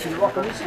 tu le vois comme ils sont.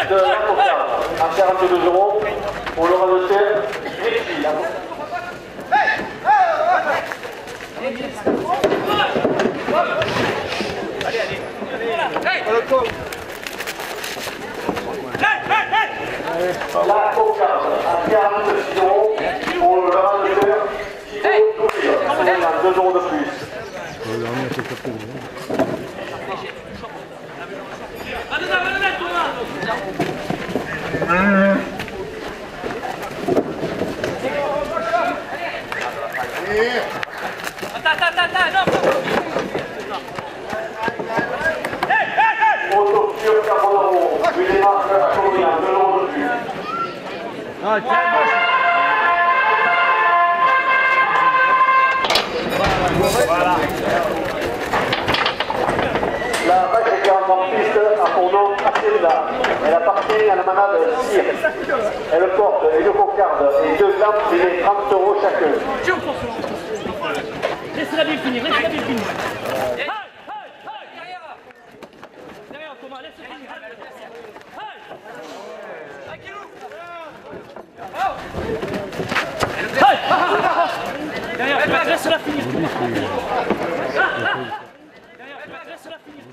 De la cocarde à 42 euros pour le ramasseur. La cocarde à 46 euros pour le ramasseur. 2 euros de plus. Autosur 40 euros. Une démarche à combien? 2 euros de plus. Voilà. La vache est 40 en piste à son nom Hacienda. Elle appartient à la manade Cire. Elle porte une cocarde et 2 lampes et 30 euros chacun. Laisse-la bien finir, laisse-la bien finir. Derrière Thomas, laisse-la finir. Derrière, laisse-la finir. Laisse-la finir.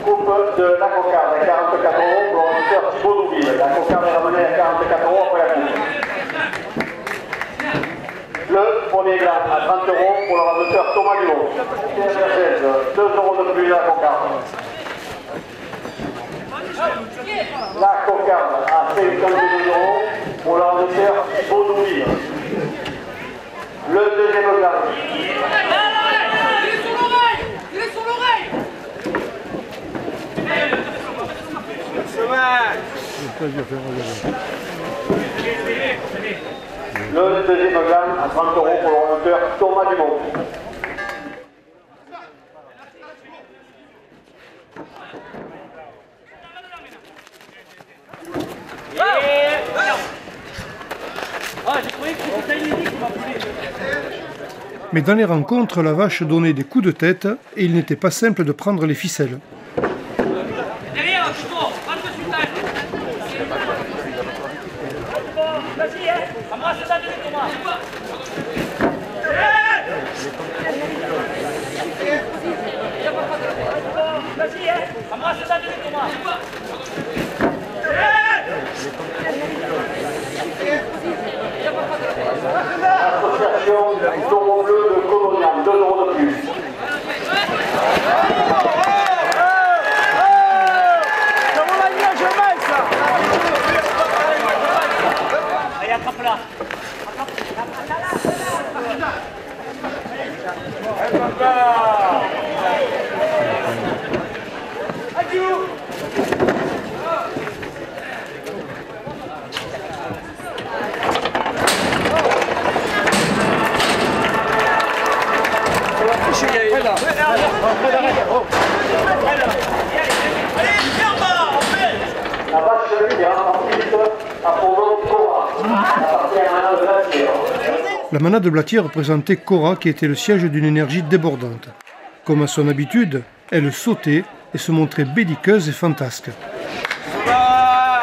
Coupe de la cocarde à 44 euros pour le ramasseur Thibaut Douville. La cocarde est ramenée à 44 euros après la coupe. Le premier gland à 30 euros pour le ramasseur Thomas Guillaume. 2 euros de plus à la cocarde. La cocarde à 52 euros pour le ramasseur Thibaut Douville. Le deuxième gland. Le deuxième gamme à 30 euros pour le ramasseur Thomas Dumont. Mais dans les rencontres, la vache donnait des coups de tête et il n'était pas simple de prendre les ficelles. Association du taureau bleu de Colonial, 2 euros de plus. Allez, attrape-la. La vache chemise en piste à son nom Cora. Appartient à la manade Blatière. La manade Blatière représentait Cora qui était le siège d'une énergie débordante. Comme à son habitude, elle sautait et se montrait belliqueuse et fantasque. La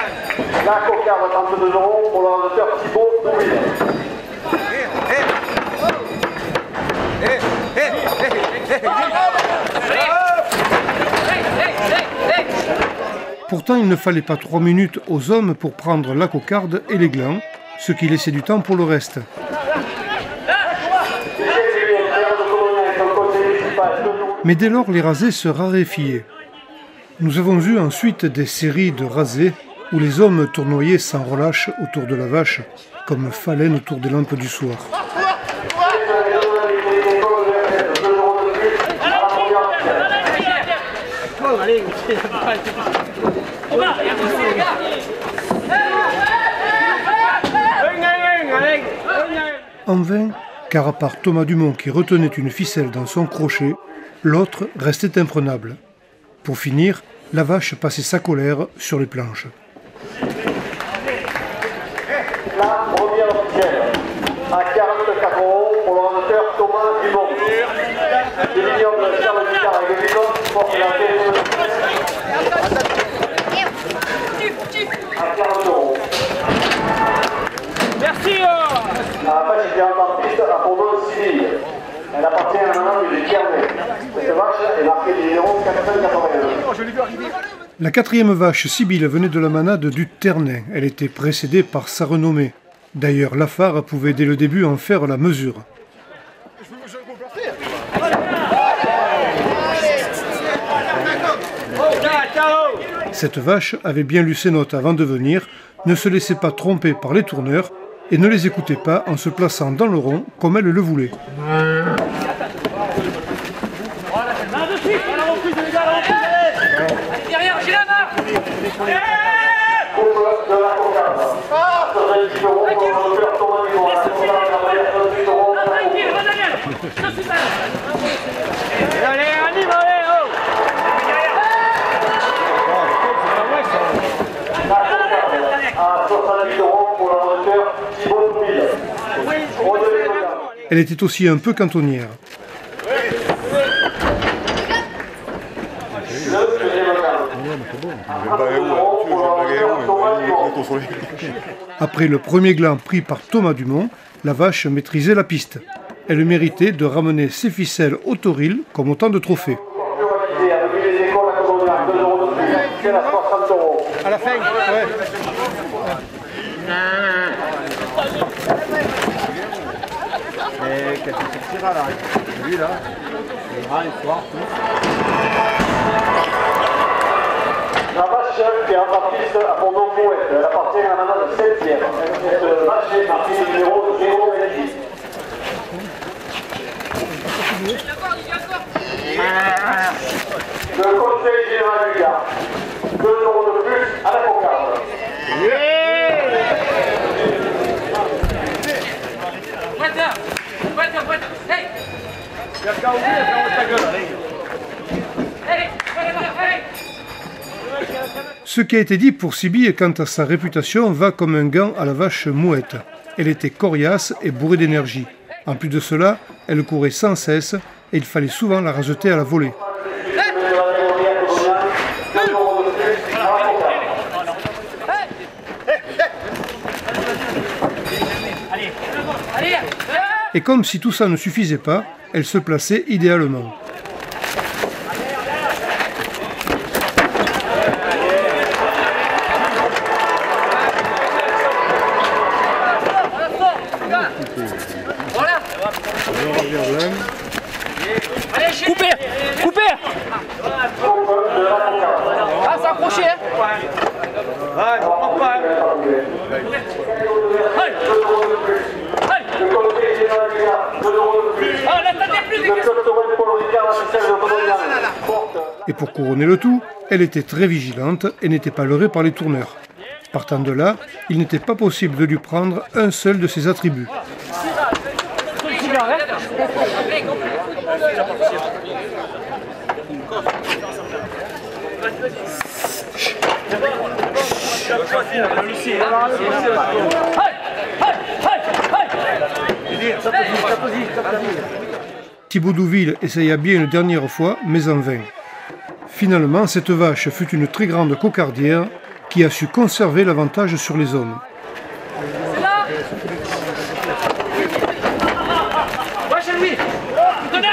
cocarde à 32 euros pour le ramasseur Thibaut Douville. Pourtant, il ne fallait pas 3 minutes aux hommes pour prendre la cocarde et les glands, ce qui laissait du temps pour le reste. Mais dès lors, les rasés se raréfiaient. Nous avons eu ensuite des séries de rasés où les hommes tournoyaient sans relâche autour de la vache, comme Phalène autour des lampes du soir. en vain, car à part Thomas Dumont qui retenait une ficelle dans son crochet, l'autre restait imprenable. Pour finir, la vache passait sa colère sur les planches. La première officielle, à 44 € pour l'ordinateur Thomas Dumont. Le vignoble Charles Ducard et le vignoble porte la tête à 40 €. Merci. La vache est en piste à son nom civil. Elle appartient à la maman du Ternay. Cette vache est marquée du numéro 481. La quatrième vache, Sibylle, venait de la manade du Ternay. Elle était précédée par sa renommée. D'ailleurs, Lafare pouvait dès le début en faire la mesure. Cette vache avait bien lu ses notes avant de venir, ne se laissait pas tromper par les tourneurs et ne les écoutait pas en se plaçant dans le rond comme elle le voulait. Derrière, j'ai la main. Allez, anime, allez, oh. À 70 € pour l'ordinateur Thibaut Douville. Elle était aussi un peu cantonnière. Après le premier gland pris par Thomas Dumont, la vache maîtrisait la piste. Elle méritait de ramener ses ficelles au toril comme autant de trophées. À la fin, ouais. Et qu'est-ce que c'est là? Lui là, il ira le soir, tout. La vache qui est en baptiste à son nom Mouette, elle appartient à la maman de Saint-Pierre. Cette vache est marquée du numéro 026. Le conseil général du Gard. 2 € de plus à la cocarde. Hey. Ce qui a été dit pour Sibylle quant à sa réputation va comme un gant à la vache Mouette. Elle était coriace et bourrée d'énergie. En plus de cela, elle courait sans cesse et il fallait souvent la raseter à la volée. Et comme si tout ça ne suffisait pas, elle se plaçait idéalement. Coupé. Ah, c'est un crochet, hein. Ouais, je comprends pas. Et pour couronner le tout, elle était très vigilante et n'était pas leurrée par les tourneurs. Partant de là, il n'était pas possible de lui prendre un seul de ses attributs. Thibaut Douville essaya bien une dernière fois, mais en vain. Finalement, cette vache fut une très grande cocardière qui a su conserver l'avantage sur les hommes. Va chez lui. Donnez.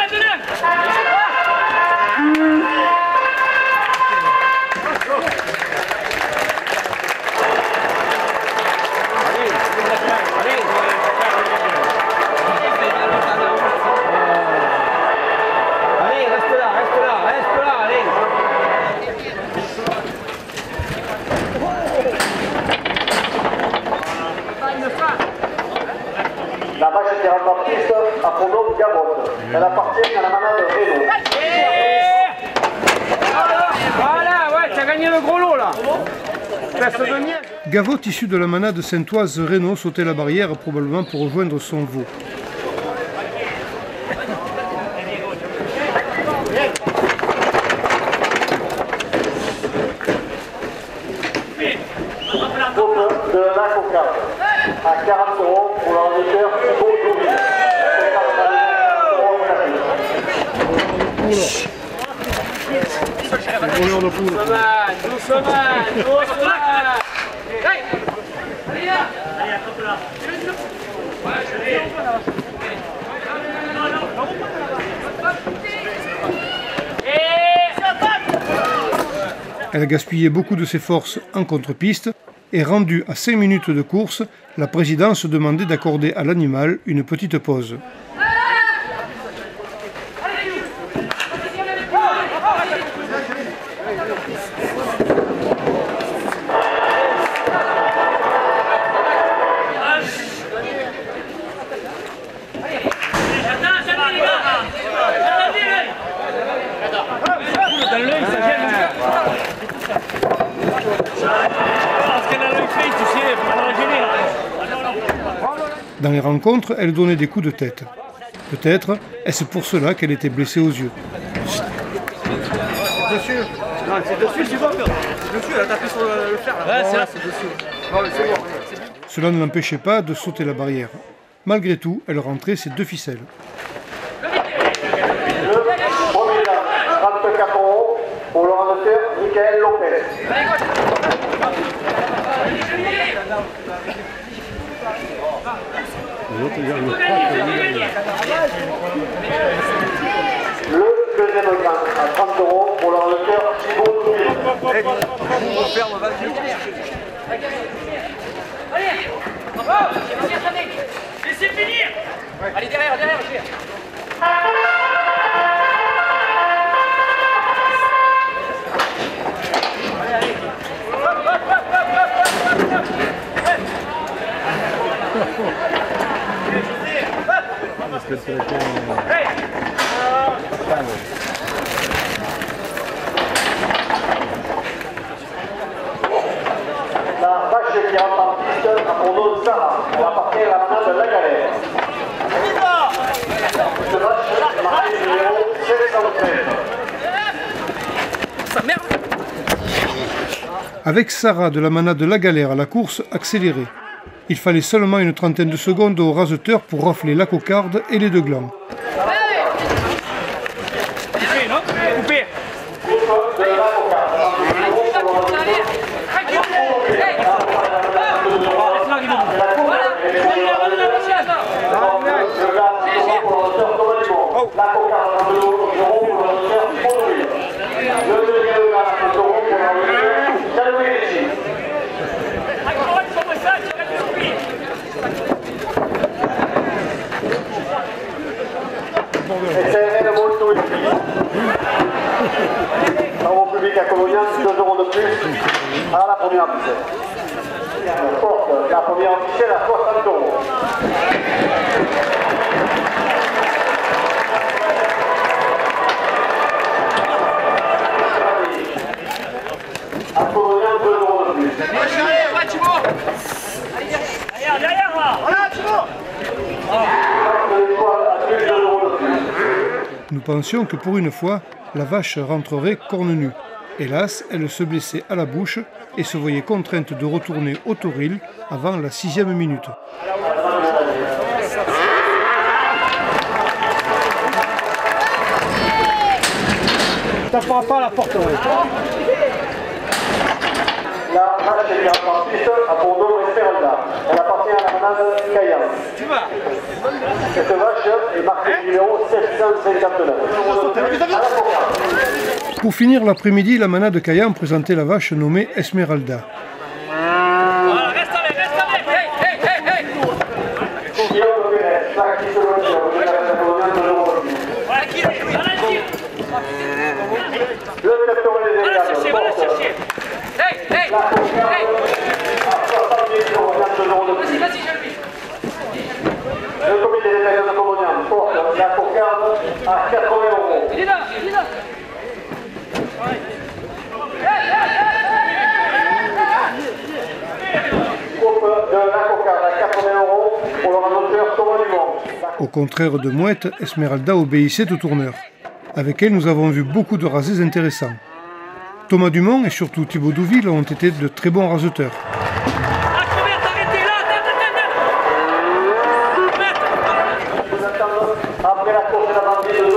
Allez, reste là, allez. La vache était en baptiste à son nom Gabotte. Elle appartient à la manade Renault. Voilà, ouais, t'as gagné le gros lot là. Gavotte, issu de la manade saintoise Reynaud, sautait la barrière probablement pour rejoindre son veau. De la cocarde à 40 € pour l'ordinateur Thibaut Douville. Elle a gaspillé beaucoup de ses forces en contre-piste et rendue à 5 minutes de course, la présidence demandait d'accorder à l'animal une petite pause. Dans les rencontres, elle donnait des coups de tête. Peut-être est-ce pour cela qu'elle était blessée aux yeux. Dessus. Non, c'est dessus, tu vois. C'est dessus, elle a tapé sur le fer. Ouais, c'est là, c'est dessus. Non, mais c'est bon. Cela ne l'empêchait pas de sauter la barrière. Malgré tout, elle rentrait ses 2 ficelles. Le premier dame, 34 € pour l'ordinateur Michael Lopez. Le deuxième gain à 30 € pour l'ordinateur Thibaut Douville. Allez, bravo, laissez finir. Allez, derrière. La vache qui rentre en piste a pour nom Sarah. Elle appartient à la manade de la galère. Cette vache est marquée numéro 713. Ça merde. Avec Sarah de la manade de la galère, la course accélérée. Il fallait seulement une trentaine de secondes au raseteur pour rafler la cocarde et les 2 glands. Coupé. La cocarde de l'eau, pour l'ordinateur Thibaut Douville. Le deuxième gain à 30 € pour l'ordinateur Jean-Louis Légy. Et c'est Hélène Molto ici. Au public à Colonial, 2 € de plus à la première ficelle. Elle porte la première ficelle à 60 €. À Colonial, 2 € de plus. Ouais, Thibaut. Derrière, là. Voilà, Thibaut. Nous pensions que pour une fois, la vache rentrerait corne nue. Hélas, elle se blessait à la bouche et se voyait contrainte de retourner au toril avant la 6e minute. Ça fera pas la porte. La vache qui rentre en piste a pour nom Esmeralda. Elle appartient à la manade Caillan. Tu vas. Cette vache est marquée numéro 759. À la cocarde. Pour finir l'après-midi, la manade Caillan présentait la vache nommée Esmeralda. Voilà, reste avec. Hey. Guillaume Pérez, 5 secondes sur le de la coloniale de l'Europe. Voilà, qui est. Le secteur des Va la égables chercher. porte Hey. la cocarde à 70 € de plus. Vas-y, Jean-Louis. Le comité des détaillants de coloniale porte la cocarde à 80 €. Il est là. contraire de Mouette, Esmeralda obéissait au tourneur. Avec elle, nous avons vu beaucoup de rasés intéressants. Thomas Dumont et surtout Thibaut Douville ont été de très bons raseteurs. Après la course, la bandée de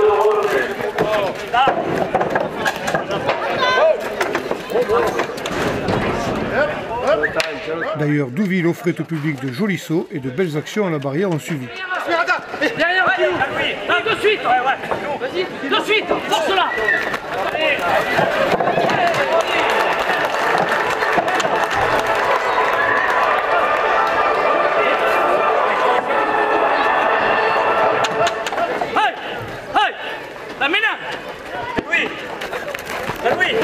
D'ailleurs, Douville offrait au public de jolis sauts et de belles actions à la barrière ont suivi. Derrière, non, de suite. Vas-y, de suite, force-la. La mena. Oui. Oui.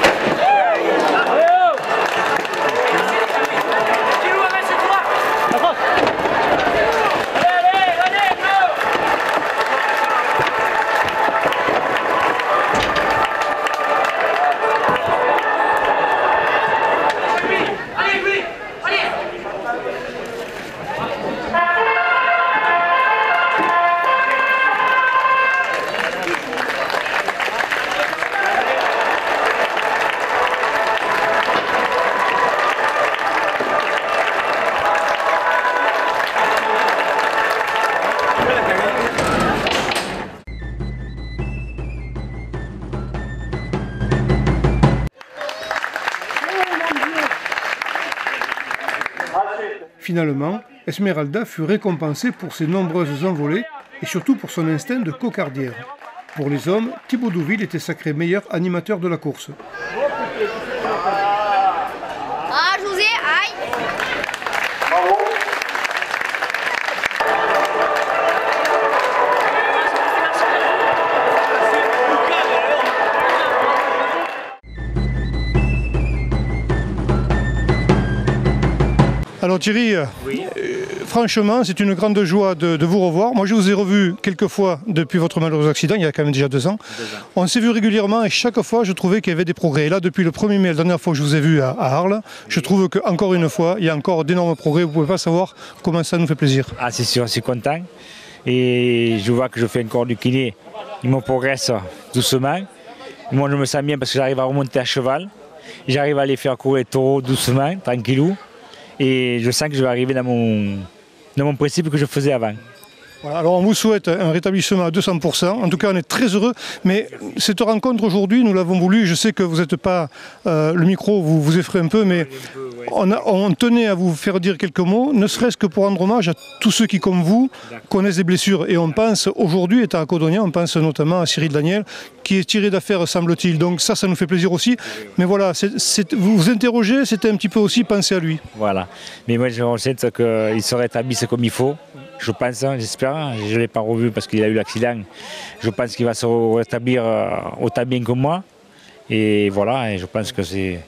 Finalement, Esmeralda fut récompensée pour ses nombreuses envolées et surtout pour son instinct de cocardière. Pour les hommes, Thibaut Douville était sacré meilleur animateur de la course. Ah, José, aïe! Bravo. Alors Thierry, franchement, c'est une grande joie de vous revoir. Moi, je vous ai revu quelques fois depuis votre malheureux accident, il y a quand même déjà 2 ans. On s'est vu régulièrement et chaque fois, je trouvais qu'il y avait des progrès. Et là, depuis le 1er mai, la dernière fois que je vous ai vu à Arles, je trouve qu'encore une fois, il y a encore d'énormes progrès. Vous ne pouvez pas savoir comment ça nous fait plaisir. Ah, c'est sûr, je suis content. Et je vois que je fais encore du kiné. Il me progresse doucement. Moi, je me sens bien parce que j'arrive à remonter à cheval. J'arrive à aller faire courir les taureaux doucement, tranquillou. Et je sens que je vais arriver dans mon principe que je faisais avant. Voilà, alors on vous souhaite un rétablissement à 200%. En tout cas, on est très heureux. Mais cette rencontre aujourd'hui, nous l'avons voulu. Je sais que vous n'êtes pas... le micro vous effraie un peu, mais on tenait à vous faire dire quelques mots, ne serait-ce que pour rendre hommage à tous ceux qui, comme vous, connaissent des blessures. Et on pense aujourd'hui, étant à Codonia, on pense notamment à Cyril Daniel, qui est tiré d'affaire, semble-t-il. Donc ça nous fait plaisir aussi. Mais voilà, vous vous interrogez, c'était un petit peu aussi penser à lui. Voilà. Mais moi, je ressens qu'il se rétablisse comme il faut. Je pense, j'espère. Je ne l'ai pas revu parce qu'il a eu l'accident. Je pense qu'il va se rétablir autant bien que moi. Et voilà, et je pense que c'est...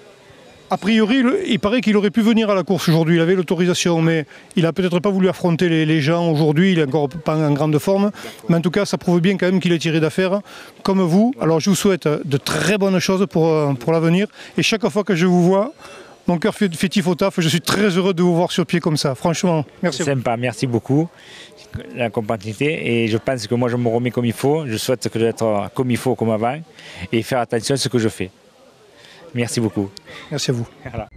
A priori, il paraît qu'il aurait pu venir à la course aujourd'hui, il avait l'autorisation, mais il n'a peut-être pas voulu affronter les gens aujourd'hui, il n'est encore pas en grande forme. Mais en tout cas, ça prouve bien quand même qu'il est tiré d'affaire, comme vous. Alors je vous souhaite de très bonnes choses pour l'avenir. Et chaque fois que je vous vois, mon cœur fait tif au taf, je suis très heureux de vous voir sur pied comme ça. Franchement, merci. C'est sympa, merci beaucoup, la compatibilité. Et je pense que moi, je me remets comme il faut. Je souhaite que d'être comme il faut, comme avant, et faire attention à ce que je fais. Merci beaucoup. Merci à vous. Voilà.